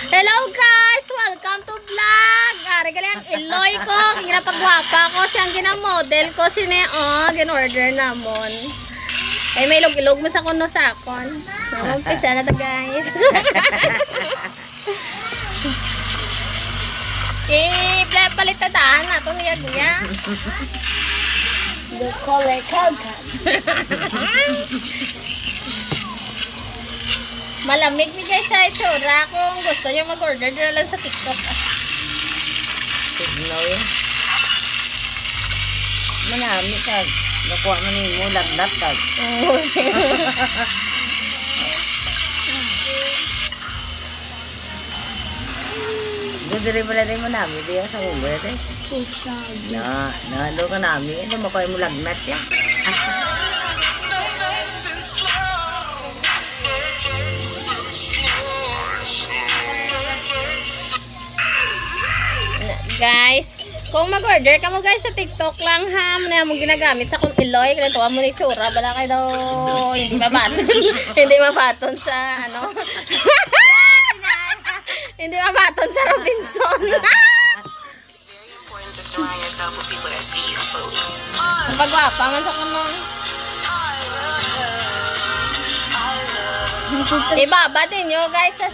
Hello guys! Welcome to vlog! Ari ka lang, Iloy ko. Ginapagwapa ko. Siyang ginamodel ko. Sineo. Gin-order namon. Ay, may ilog-ilog mo sa kuno sakon. Umpisa na to guys. Palitadaan na ito niya guya. The color coconut. Malamig ni guys sa itsura. Kung gusto nyo mag-order na lang sa TikTok. Tignaw yun. Manami kag. Nakuha man mo lagdat kag. Gudiri mo na rin mo namin. Di yan sa umbre rin. Nahalo ka namin. Ano makuha mo lagnat yan? Guys, kung mag-order ka mo guys sa TikTok lang ha, muna mo ginagamit sa kung Iloy, kaya tuwa mo ni Chura, bala kayo daw hindi mabaton. Hindi mabaton sa ano. Hindi mabaton sa Robinson. Pagwapa man sa kuno. Ibaba din nyo guys sa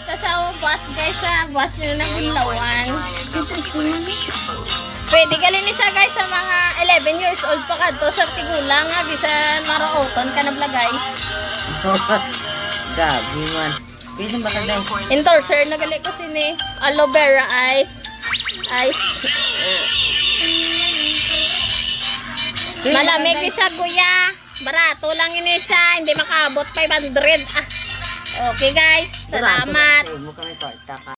bus guys, sa bus nyo ng Bunlawan. Pwede ka rin isa guys sa mga 11 years old pa ka to sa tigulang ha, bisan marauton ka na bla guys. Gabi man. Pwede ba ka guys? Endorser na gali ko sini. Aloe vera ice. Malamig ni sa guya. Barato lang ini sa, hindi makaabot 500. Okay guys, salamat. Mo kami kwarta ka.